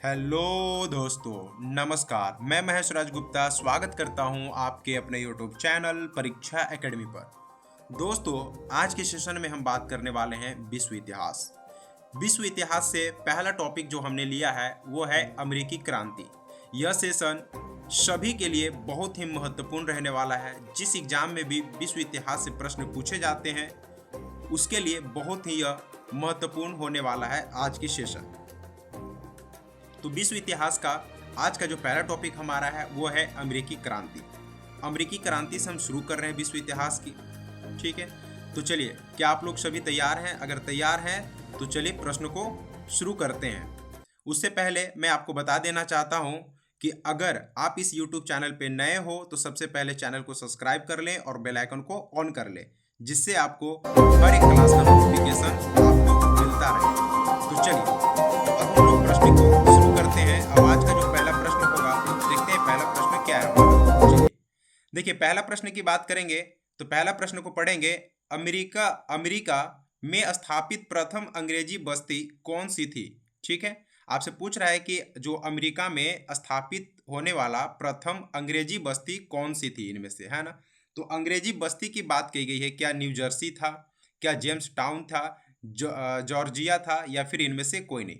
Hello दोस्तों, नमस्कार। मैं महेश राजगुप्ता स्वागत करता हूं आपके अपने यूट्यूब चैनल परीक्षा एकेडमी पर। दोस्तों, आज के सेशन में हम बात करने वाले हैं विश्व इतिहास। विश्व इतिहास से पहला टॉपिक जो हमने लिया है वो है अमेरिकी क्रांति। यह सेशन सभी के लिए बहुत ही महत्वपूर्ण रहने वाला है। जिस एग्जाम में भी विश्व इतिहास से प्रश्न पूछे जाते हैं उसके लिए बहुत ही यह महत्वपूर्ण होने वाला है आज की सेशन। तो विश्व इतिहास का आज का जो पहला टॉपिक हमारा है वो है अमेरिकी क्रांति। अमेरिकी क्रांति से हम शुरू कर रहे हैं विश्व इतिहास की। ठीक है, तो चलिए, क्या आप लोग सभी तैयार हैं? अगर तैयार हैं तो चलिए प्रश्न को शुरू करते हैं। उससे पहले मैं आपको बता देना चाहता हूं कि अगर आप इस YouTube चैनल पे नए हो तो सबसे पहले चैनल को सब्सक्राइब कर लें और बेल आइकन को ऑन कर लें, जिससे आपको हर एक क्लास का नोटिफिकेशन आपको मिलता रहे। तो चलिए, अब हम लोग प्रश्न को शुरू करते हैं। अब आज का जो पहला प्रश्न होगा, देखते हैं पहला प्रश्न क्या है हमारा। चलिए, देखिए, पहला प्रश्न की बात करेंगे तो पहला प्रश्न को पढ़ेंगे। अमेरिका अमेरिका में स्थापित प्रथम अंग्रेजी बस्ती कौन सी थी? ठीक है, आपसे पूछ रहा है कि जो अमेरिका में स्थापित होने वाला प्रथम अंग्रेजी बस्ती कौन सी थी इनमें से, है ना? तो अंग्रेजी बस्ती की बात की गई है। क्या न्यू जर्सी था, क्या जेम्स टाउन था, जॉर्जिया था, या फिर इनमें से कोई नहीं?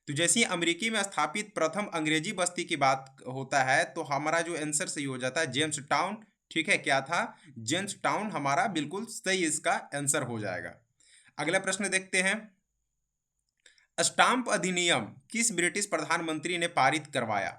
तो जैसे ही अमेरिकी में स्थापित प्रथम अंग्रेजी बस्ती की बात होता है तो हमारा जो आंसर सही हो जाता है जेम्स टाउन। ठीक है, क्या था? जेम्स टाउन हमारा बिल्कुल सही इसका आंसर हो जाएगा। अगला प्रश्न देखते हैं। स्टाम्प अधिनियम किस ब्रिटिश प्रधानमंत्री ने पारित करवाया?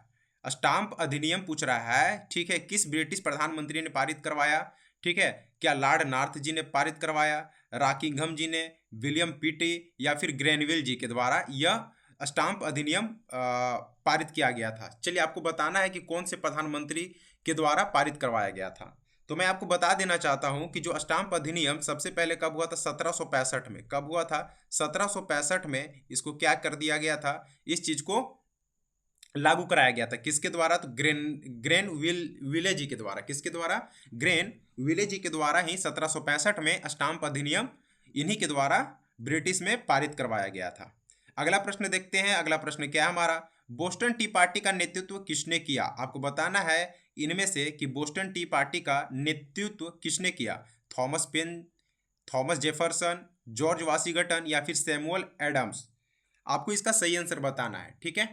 स्टाम्प अधिनियम पूछ रहा है। ठीक है, किस ब्रिटिश प्रधानमंत्री ने पारित करवाया? ठीक है, क्या लॉर्ड नॉर्थ जी ने पारित करवाया, रॉकिंघम जी ने, विलियम पिटी, या फिर ग्रेनविल जी के द्वारा यह स्टाम्प अधिनियम पारित किया गया था? चलिए, आपको बताना है कि कौन से प्रधानमंत्री के द्वारा पारित करवाया गया था। तो मैं आपको बता देना चाहता हूं कि जो स्टाम्प अधिनियम सबसे पहले कब हुआ था? 1765 में। कब हुआ था? 1765 में इसको क्या कर दिया गया था? इस चीज को लागू कराया गया था। किसके द्वारा? तो ग्रेन विले जी के द्वारा। किसके द्वारा? ग्रेन विले जी के द्वारा ही 1765 में स्टाम्प अधिनियम इन्हीं के द्वारा ब्रिटिश में पारित करवाया गया था। अगला प्रश्न देखते हैं। अगला प्रश्न क्या है हमारा? बोस्टन टी पार्टी का नेतृत्व किसने किया? आपको बताना है इनमें से कि बोस्टन टी पार्टी का नेतृत्व किसने किया। Thomas pen, Thomas Jefferson, George Washington, या फिर सैमुअल एडम्स? आपको इसका सही आंसर बताना है। ठीक है,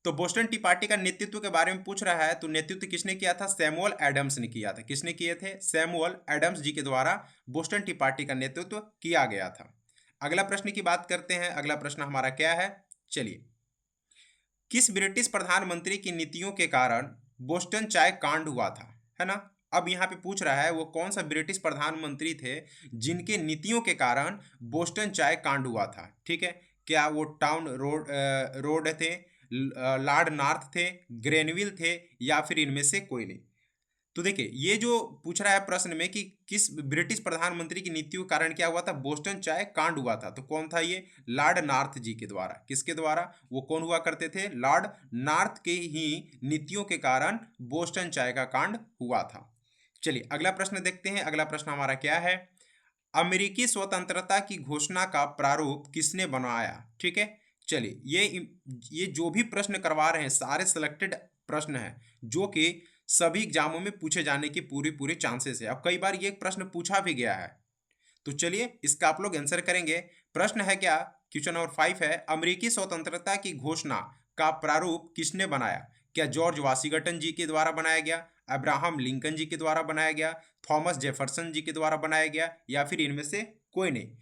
तो बोस्टन टी पार्टी का नेतृत्व के बारे में पूछ रहा है तो नेतृत्व किसने किया था? सैमुअल एडम्स ने किया था। किसने किए थे? सैमुअल एडम्स जी के द्वारा बोस्टन टी पार्टी का नेतृत्व किया गया था। अगला प्रश्न की बात करते हैं। अगला प्रश्न हमारा क्या है? चलिए, किस ब्रिटिश प्रधानमंत्री की नीतियों के कारण बोस्टन चाय कांड हुआ था? है ना? अब यहाँ पे पूछ रहा है वो कौन सा ब्रिटिश प्रधानमंत्री थे जिनके नीतियों के कारण बोस्टन चाय कांड हुआ था। ठीक है, क्या वो टाउन रोड थे, लॉर्ड नॉर्थ थे, ग्रेनविल थे, या फिर इनमें से कोई नहीं? तो देखिए, ये जो पूछ रहा है प्रश्न में कि किस ब्रिटिश प्रधानमंत्री की नीतियों के कारण क्या हुआ था, बोस्टन चाय कांड हुआ था, तो कौन था ये? लॉर्ड नॉर्थ जी के द्वारा। किसके द्वारा? वो कौन हुआ करते थे? लॉर्ड नॉर्थ के ही नीतियों के कारण बोस्टन चाय का कांड हुआ था। चलिए, अगला प्रश्न देखते हैं। अगला प्रश्न हमारा क्या है? अमेरिकी स्वतंत्रता की घोषणा का प्रारूप किसने बनाया? ठीक है, चलिए, ये जो भी प्रश्न करवा रहे हैं सारे सिलेक्टेड प्रश्न हैं जो कि सभी एग्जामों में पूछे जाने की पूरी पूरी चांसेस है। अब कई बार ये प्रश्न पूछा भी गया है, तो चलिए इसका आप लोग आंसर करेंगे। प्रश्न है क्या? क्वेश्चन नंबर 5 है, अमेरिकी स्वतंत्रता की घोषणा का प्रारूप किसने बनाया? क्या जॉर्ज वाशिंगटन जी के द्वारा बनाया गया, अब्राहम लिंकन जी के द्वारा बनाया गया, थॉमस जेफरसन जी के द्वारा बनाया गया, या फिर इनमें से कोई नहीं?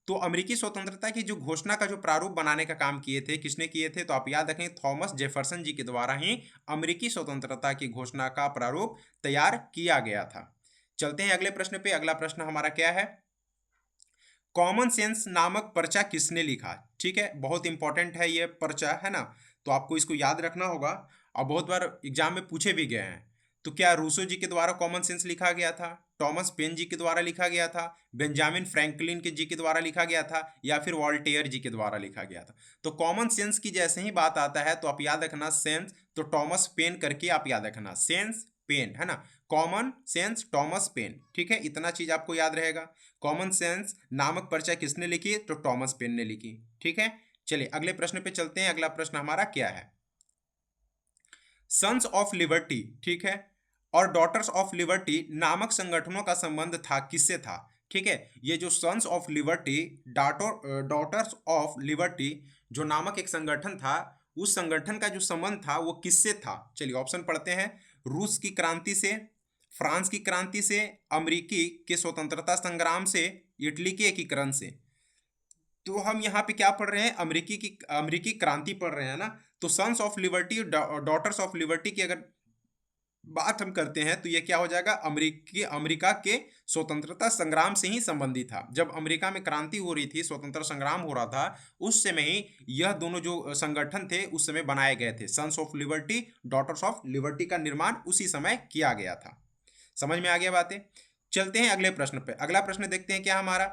तो अमेरिकी स्वतंत्रता की जो घोषणा का जो प्रारूप बनाने का काम किए थे किसने किए थे? तो आप याद रखें, थॉमस जेफरसन जी के द्वारा ही अमेरिकी स्वतंत्रता की घोषणा का प्रारूप तैयार किया गया था। चलते हैं अगले प्रश्न पे। अगला प्रश्न हमारा क्या है? कॉमन सेंस नामक पर्चा किसने लिखा? ठीक है, बहुत इंपॉर्टेंट है ये पर्चा, है ना? तो आपको इसको याद रखना होगा और बहुत बार एग्जाम में पूछे भी गए हैं। तो क्या रूसो जी के द्वारा कॉमन सेंस लिखा गया था, टॉमस पेन जी के द्वारा लिखा गया था, बेंजामिन फ्रैंकलिन के जी के द्वारा लिखा गया था, या फिर वॉल्टेयर जी के द्वारा लिखा गया था? तो कॉमन सेंस की जैसे ही बात आता है तो आप याद रखना सेंस, तो टॉमस पेन करके आप याद रखना, सेंस पेन, है ना? Common sense Thomas Paine. ठीक है, इतना चीज आपको याद रहेगा। कॉमन सेंस नामक पर्चा किसने लिखी? तो टॉमस पेन ने लिखी। ठीक है, चलिए अगले प्रश्न पे चलते हैं। अगला प्रश्न हमारा क्या है? सन्स ऑफ लिबर्टी, ठीक है, और डॉटर्स ऑफ लिबर्टी नामक संगठनों का संबंध था, किससे था? ठीक है, ये जो sons of liberty, daughters of liberty जो नामक एक संगठन था, उस संगठन का जो संबंध था वो किससे था? चलिए ऑप्शन पढ़ते हैं। रूस की क्रांति से, फ्रांस की क्रांति से, अमेरिकी के स्वतंत्रता संग्राम से, इटली के एकीकरण से। तो हम यहाँ पे क्या पढ़ रहे हैं? अमेरिकी क्रांति पढ़ रहे हैं ना। तो sons of liberty, daughters of liberty की अगर बात हम करते हैं तो ये क्या हो जाएगा? अमेरिका के स्वतंत्रता संग्राम से ही संबंधित था। जब अमेरिका में क्रांति हो रही थी, स्वतंत्र संग्राम हो रहा था, उस समय ही यह दोनों जो संगठन थे उस समय बनाए गए थे। Sons of liberty, daughters of liberty का निर्माण उसी समय किया गया था। समझ में आ गया बातें? चलते हैं अगले प्रश्न पे। अगला प्रश्न देखते हैं क्या हमारा।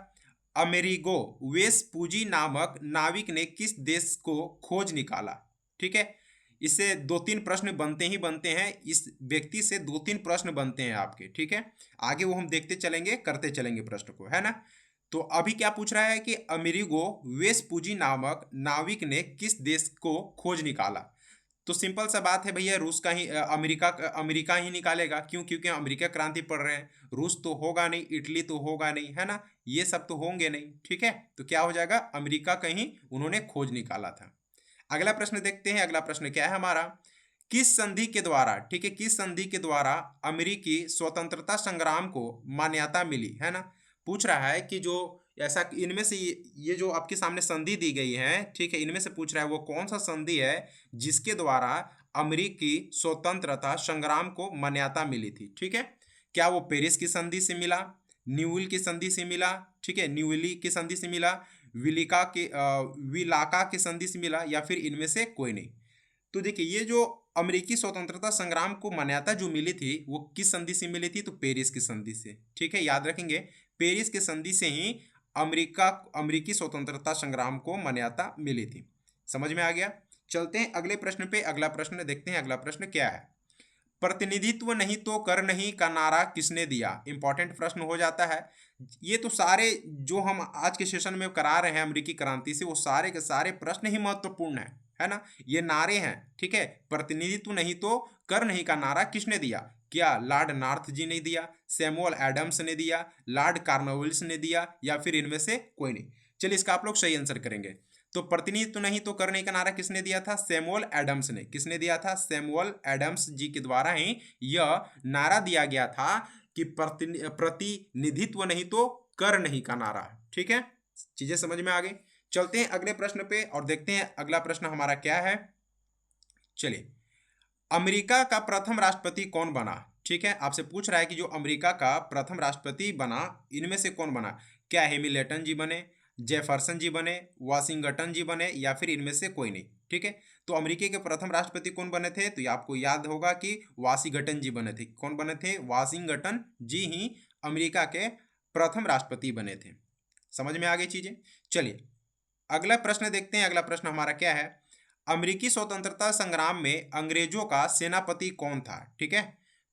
अमेरिगो वेस्पुजी नामक नाविक ने किस देश को खोज निकाला? ठीक है, इससे 2-3 प्रश्न बनते ही बनते हैं। इस व्यक्ति से 2-3 प्रश्न बनते हैं आपके, ठीक है। आगे वो हम देखते चलेंगे, करते चलेंगे प्रश्न को, है ना। तो अभी क्या पूछ रहा है कि अमेरिगो वेस्पुजी नामक नाविक ने किस देश को खोज निकाला? तो सिंपल सा बात है भैया, रूस का ही अमेरिका ही निकालेगा। क्यों? क्योंकि अमेरिका क्रांति पढ़ रहे हैं। रूस तो होगा नहीं, इटली तो होगा नहीं, है ना, ये सब तो होंगे नहीं, ठीक है। तो क्या हो जाएगा? अमेरिका का ही उन्होंने खोज निकाला था। अगला प्रश्न देखते हैं। अगला प्रश्न क्या है हमारा। किस संधि के द्वारा, ठीक है, किस संधि के द्वारा अमेरिकी स्वतंत्रता संग्राम को मान्यता मिली, है ना। पूछ रहा है कि जो ऐसा इनमें से ये जो आपके सामने संधि दी गई है, ठीक है, इनमें से पूछ रहा है वो कौन सा संधि है जिसके द्वारा अमेरिकी स्वतंत्रता संग्राम को मान्यता मिली थी, ठीक है। क्या वो पेरिस की संधि से मिला, न्यूविल की संधि से मिला, ठीक है, न्यूविली की संधि से मिला, विलाका की संधि से मिला, या फिर इनमें से कोई नहीं? तो देखिए, ये जो अमेरिकी स्वतंत्रता संग्राम को मान्यता जो मिली थी वो किस संधि से मिली थी? तो पेरिस की संधि से, ठीक है, याद रखेंगे। पेरिस की संधि से ही अमेरिकी स्वतंत्रता संग्राम को मान्यता मिली थी। समझ में आ गया? चलते हैं अगले प्रश्न पे। अगला प्रश्न देखते हैं। अगला प्रश्न क्या है। प्रतिनिधित्व नहीं तो कर नहीं का नारा किसने दिया? इंपॉर्टेंट प्रश्न हो जाता है। ये तो सारे जो हम आज के सेशन में करा रहे हैं अमेरिकी क्रांति से, वो सारे के सारे प्रश्न ही महत्वपूर्ण है ना। ये नारे हैं, ठीक है। प्रतिनिधित्व नहीं तो कर नहीं का नारा किसने दिया? क्या लॉर्ड नॉर्थ जी ने दिया, सैमुअल एडम्स ने दिया, लॉर्ड कॉर्नवालिस ने दिया, या फिर इनमें से कोई नहीं? चलिए इसका आप लोग सही आंसर करेंगे। तो प्रतिनिधित्व नहीं तो करने का नारा किसने दिया था? सैमुअल एडम्स ने। किसने दिया था? सैमुअल एडम्स जी के द्वारा ही यह नारा दिया गया था कि प्रतिनिधित्व नहीं तो कर नहीं का नारा, ठीक है। चीजें समझ में आ गई। चलते हैं अगले प्रश्न पे और देखते हैं अगला प्रश्न हमारा क्या है। चलिए, अमेरिका का प्रथम राष्ट्रपति कौन बना? ठीक है, आपसे पूछ रहा है कि जो अमेरिका का प्रथम राष्ट्रपति बना, इनमें से कौन बना? क्या हैमिल्टन जी बने, जेफरसन जी बने, वाशिंगटन जी बने, या फिर इनमें से कोई नहीं? ठीक है, तो अमेरिका के प्रथम राष्ट्रपति कौन बने थे? तो ये आपको याद होगा कि वाशिंगटन जी बने थे। कौन बने थे? वाशिंगटन जी ही अमेरिका के प्रथम राष्ट्रपति बने थे। समझ में आ गई चीजें? चलिए अगला प्रश्न देखते हैं। अगला प्रश्न हमारा क्या है। अमेरिकी स्वतंत्रता संग्राम में अंग्रेजों का सेनापति कौन था? ठीक है,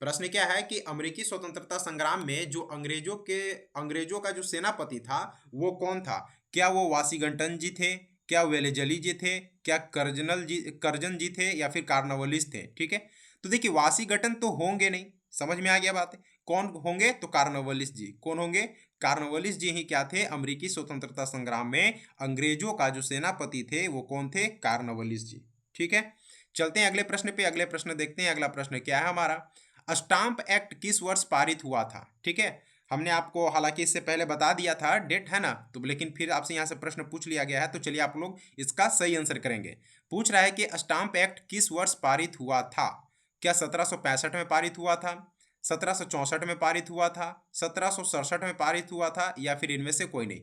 प्रश्न क्या है कि अमेरिकी स्वतंत्रता संग्राम में जो अंग्रेजों का जो सेनापति था वो कौन था? क्या वो वाशिंगटन जी थे, क्या वेलेजली जी थे, क्या कर्जन जी थे, या फिर कार्नवालिस थे? ठीक है, तो देखिए वाशिंगटन तो होंगे नहीं। समझ में आ गया बात? कौन होंगे? तो कार्नवालिस जी। कौन होंगे? कार्नवालिस जी ही क्या थे? अमेरिकी स्वतंत्रता संग्राम में अंग्रेजों का जो सेनापति थे वो कौन थे? कार्नवालिस जी। ठीक है, चलते हैं अगले प्रश्न पे। अगले प्रश्न देखते हैं। अगला प्रश्न क्या है हमारा। स्टाम्प एक्ट किस वर्ष पारित हुआ था? ठीक है, हमने आपको हालांकि इससे पहले बता दिया था डेट, है ना, तो लेकिन फिर आपसे यहाँ से प्रश्न पूछ लिया गया है, तो चलिए आप लोग इसका सही आंसर करेंगे। पूछ रहा है कि स्टाम्प एक्ट किस वर्ष पारित हुआ था? क्या 1765 में पारित हुआ था, 1764 में पारित हुआ था, 1767 में पारित हुआ था, या फिर इनमें से कोई नहीं?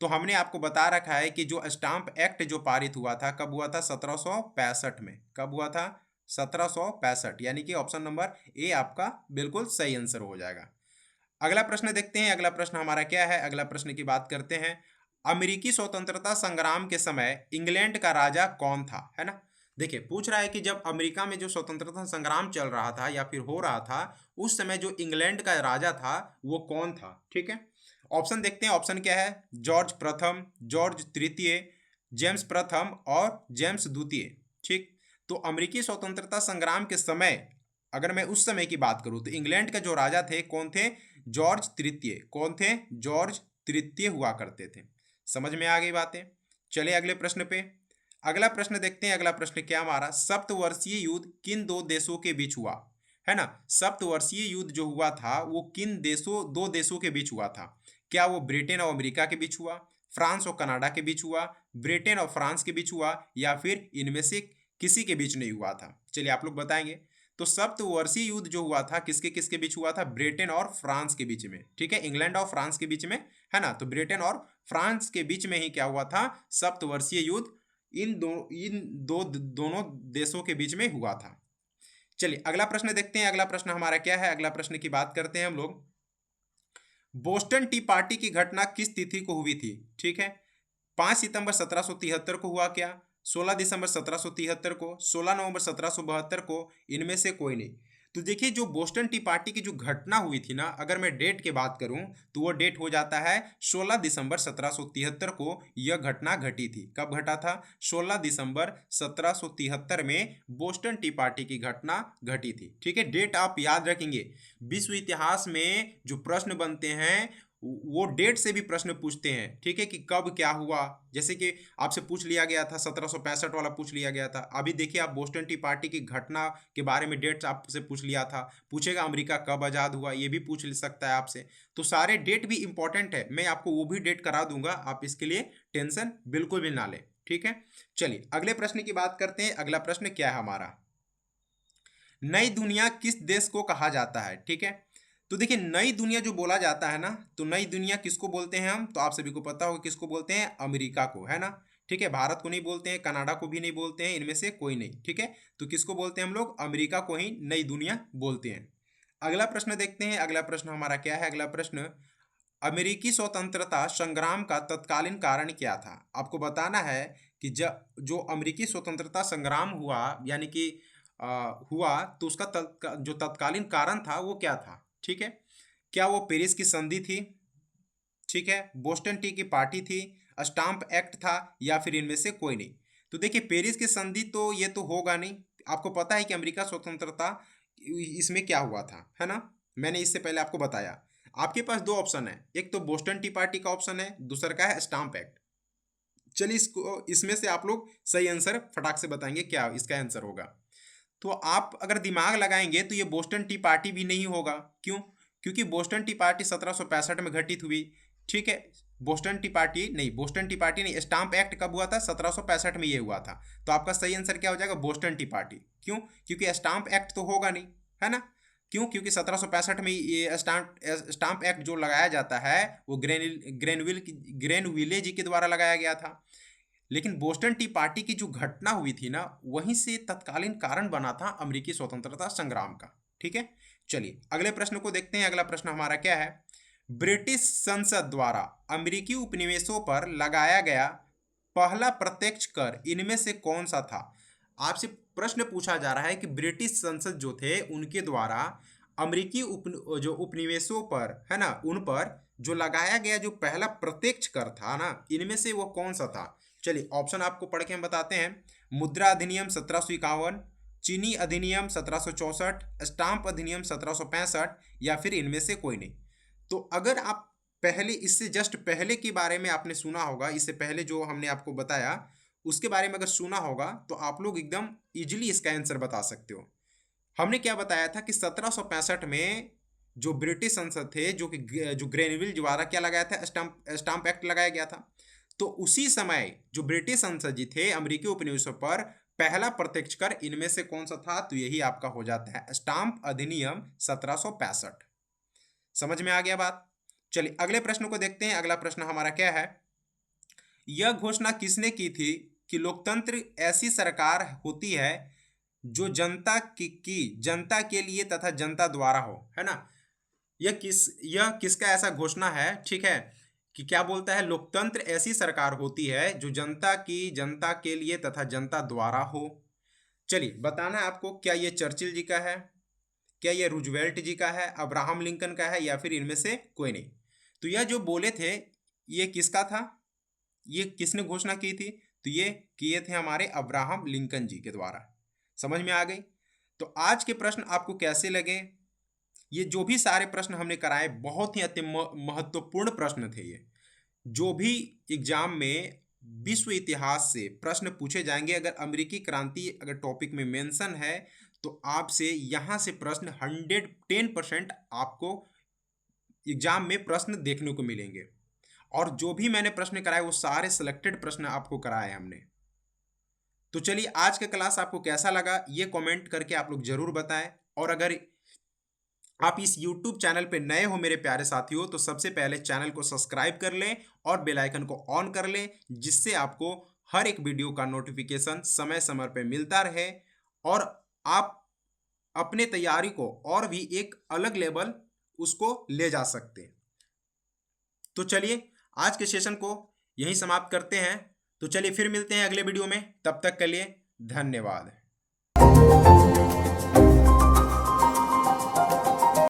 तो हमने आपको बता रखा है कि जो स्टाम्प एक्ट जो पारित हुआ था कब हुआ था? 1765 में। कब हुआ था? 1765, यानी कि ऑप्शन नंबर ए आपका बिल्कुल सही आंसर हो जाएगा। अगला प्रश्न देखते हैं। अगला प्रश्न हमारा क्या है। अगला प्रश्न की बात करते हैं। अमेरिकी स्वतंत्रता संग्राम के समय इंग्लैंड का राजा कौन था? है ना, देखिए पूछ रहा है कि जब अमेरिका में जो स्वतंत्रता संग्राम चल रहा था या फिर हो रहा था, उस समय जो इंग्लैंड का राजा था वो कौन था? ठीक है, ऑप्शन देखते हैं। ऑप्शन क्या है? जॉर्ज प्रथम, जॉर्ज तृतीय, जेम्स प्रथम और जेम्स द्वितीय। ठीक, तो अमेरिकी स्वतंत्रता संग्राम के समय अगर मैं उस समय की बात करूं तो इंग्लैंड के जो राजा थे कौन थे? जॉर्ज तृतीय। कौन थे? जॉर्ज तृतीय हुआ करते थे। समझ में आ गई बातें? चलिए अगले प्रश्न पे। अगला प्रश्न देखते हैं। अगला प्रश्न क्या हमारा? सप्तवर्षीय युद्ध किन दो देशों के बीच हुआ? है ना? सप्तवर्षीय युद्ध जो हुआ था वो किन देशों, दो देशों के बीच हुआ था? क्या वो ब्रिटेन और अमेरिका के बीच हुआ, फ्रांस और कनाडा के बीच हुआ, ब्रिटेन और फ्रांस के बीच हुआ, या फिर इनमें से किसी के बीच नहीं हुआ था? चलिए आप लोग बताएंगे। तो सप्तवर्षीय युद्ध जो हुआ था किसके किसके बीच हुआ था? ब्रिटेन और फ्रांस के बीच में। ठीक है, इंग्लैंड और फ्रांस के बीच में, है ना? तो ब्रिटेन और फ्रांस के बीच में ही क्या हुआ था? सप्तवर्षीय युद्ध दोनों देशों के बीच में हुआ था। चलिए अगला प्रश्न देखते हैं। अगला प्रश्न हमारा क्या है? अगला प्रश्न की बात करते हैं हम लोग। बोस्टन टी पार्टी की घटना किस तिथि को हुई थी? ठीक है, 5 सितंबर 1773 को हुआ क्या, 16 दिसंबर 1773 को, 16 नवंबर 1772 को, इनमें से कोई नहीं? तो देखिए जो बोस्टन टी पार्टी की जो घटना हुई थी ना, अगर मैं डेट की बात करूं तो वो डेट हो जाता है 16 दिसंबर 1773 को यह घटना घटी थी। कब घटा था? 16 दिसंबर 1773 में बोस्टन टी पार्टी की घटना घटी थी। ठीक है, डेट आप याद रखेंगे। विश्व इतिहास में जो प्रश्न बनते हैं वो डेट से भी प्रश्न पूछते हैं। ठीक है, कि कब क्या हुआ। जैसे कि आपसे पूछ लिया गया था 1765 वाला पूछ लिया गया था। अभी देखिए आप बोस्टन टी पार्टी की घटना के बारे में डेट्स आपसे पूछ लिया था। पूछेगा अमेरिका कब आज़ाद हुआ, ये भी पूछ सकता है आपसे। तो सारे डेट भी इंपॉर्टेंट है, मैं आपको वो भी डेट करा दूंगा, आप इसके लिए टेंशन बिल्कुल भी ना लें। ठीक है, चलिए अगले प्रश्न की बात करते हैं। अगला प्रश्न क्या है हमारा? नई दुनिया किस देश को कहा जाता है? ठीक है, तो देखिए नई दुनिया जो बोला जाता है ना, तो नई दुनिया किसको बोलते हैं हम? तो आप सभी को पता होगा किसको बोलते हैं? अमेरिका को, है ना? ठीक है, भारत को नहीं बोलते हैं, कनाडा को भी नहीं बोलते हैं, इनमें से कोई नहीं। ठीक है, तो किसको बोलते हैं हम लोग? अमेरिका को ही नई दुनिया बोलते हैं। अगला प्रश्न देखते हैं। अगला प्रश्न हमारा क्या है? अगला प्रश्न, अमेरिकी स्वतंत्रता संग्राम का तत्कालीन कारण क्या था? आपको बताना है कि जो अमेरिकी स्वतंत्रता संग्राम हुआ, यानी कि हुआ, तो उसका जो तत्कालीन कारण था वो क्या था? ठीक है, क्या वो पेरिस की संधि थी? ठीक है, बोस्टन टी की पार्टी थी, स्टाम्प एक्ट था, या फिर इनमें से कोई नहीं? तो देखिए पेरिस की संधि तो ये तो होगा नहीं। आपको पता है कि अमेरिका स्वतंत्रता इसमें क्या हुआ था, है ना? मैंने इससे पहले आपको बताया। आपके पास दो ऑप्शन है, एक तो बोस्टन टी पार्टी का ऑप्शन है, दूसरा का है स्टाम्प एक्ट। चलिए इसको, इसमें से आप लोग सही आंसर फटाक से बताएंगे क्या इसका आंसर होगा। तो आप अगर दिमाग लगाएंगे तो ये बोस्टन टी पार्टी भी नहीं होगा। क्यों? क्योंकि बोस्टन टी पार्टी 1765 में घटित हुई। ठीक है, बोस्टन टी पार्टी नहीं, स्टाम्प एक्ट कब हुआ था? 1765 में ये हुआ था। तो आपका सही आंसर क्या हो जाएगा? Boston T party. क्यों? क्योंकि स्टाम्प एक्ट तो होगा नहीं, है ना? क्यों? क्योंकि 1765 में ये स्टाम्प एक्ट जो लगाया जाता है वो ग्रेनविले जी के द्वारा लगाया गया था। लेकिन बोस्टन टी पार्टी की जो घटना हुई थी ना, वहीं से तत्कालीन कारण बना था अमेरिकी स्वतंत्रता संग्राम का। ठीक है, चलिए अगले प्रश्न को देखते हैं। अगला प्रश्न हमारा क्या है? ब्रिटिश संसद द्वारा अमेरिकी उपनिवेशों पर लगाया गया पहला प्रत्यक्ष कर इनमें से कौन सा था? आपसे प्रश्न पूछा जा रहा है कि ब्रिटिश संसद जो थे उनके द्वारा अमेरिकी जो उपनिवेशों पर, है ना, उन पर जो लगाया गया जो पहला प्रत्यक्ष कर था ना, इनमें से वो कौन सा था? चलिए ऑप्शन आपको पढ़ के हम बताते हैं। मुद्रा अधिनियम 1751, चीनी अधिनियम 1764, स्टाम्प अधिनियम 1765, या फिर इनमें से कोई नहीं? तो अगर आप पहले, इससे जस्ट पहले के बारे में आपने सुना होगा, इससे पहले जो हमने आपको बताया उसके बारे में अगर सुना होगा तो आप लोग एकदम इजीली इसका आंसर बता सकते हो। हमने क्या बताया था कि 1765 में जो ब्रिटिश संसद थे, जो ग्रेनविल द्वारा क्या लगाया था? स्टाम्प एक्ट लगाया गया था। तो उसी समय जो ब्रिटिश संसद जी थे अमेरिकी उपनिवेशों पर पहला प्रत्यक्ष कर इनमें से कौन सा था? तो यही आपका हो जाता है स्टाम्प अधिनियम 1765। समझ में आ गया बात? चलिए अगले प्रश्न को देखते हैं। अगला प्रश्न हमारा क्या है? यह घोषणा किसने की थी कि लोकतंत्र ऐसी सरकार होती है जो जनता के लिए तथा जनता द्वारा हो, है ना? यह किसका ऐसा घोषणा है? ठीक है, कि क्या बोलता है? लोकतंत्र ऐसी सरकार होती है जो जनता के लिए तथा जनता द्वारा हो। चलिए बताना है आपको, क्या ये चर्चिल जी का है, क्या ये रूजवेल्ट जी का है, अब्राहम लिंकन का है, या फिर इनमें से कोई नहीं? तो यह जो बोले थे ये किसका था? ये किसने घोषणा की थी? तो ये किए थे हमारे अब्राहम लिंकन जी के द्वारा। समझ में आ गई? तो आज के प्रश्न आपको कैसे लगे? ये जो भी सारे प्रश्न हमने कराए बहुत ही अति महत्वपूर्ण प्रश्न थे ये। जो भी एग्जाम में विश्व इतिहास से प्रश्न पूछे जाएंगे, अगर अमेरिकी क्रांति अगर टॉपिक में मेंशन है तो आपसे यहाँ से प्रश्न 110% आपको एग्जाम में प्रश्न देखने को मिलेंगे। और जो भी मैंने प्रश्न कराए वो सारे सिलेक्टेड प्रश्न आपको कराए हमने। तो चलिए, आज का क्लास आपको कैसा लगा ये कमेंट करके आप लोग जरूर बताएं। और अगर आप इस YouTube चैनल पे नए हो मेरे प्यारे साथियों, तो सबसे पहले चैनल को सब्सक्राइब कर लें और बेल आइकन को ऑन कर लें, जिससे आपको हर एक वीडियो का नोटिफिकेशन समय समय पे मिलता रहे और आप अपने तैयारी को और भी एक अलग लेवल उसको ले जा सकते हैं। तो चलिए, आज के सेशन को यहीं समाप्त करते हैं। तो चलिए फिर मिलते हैं अगले वीडियो में, तब तक के लिए धन्यवाद।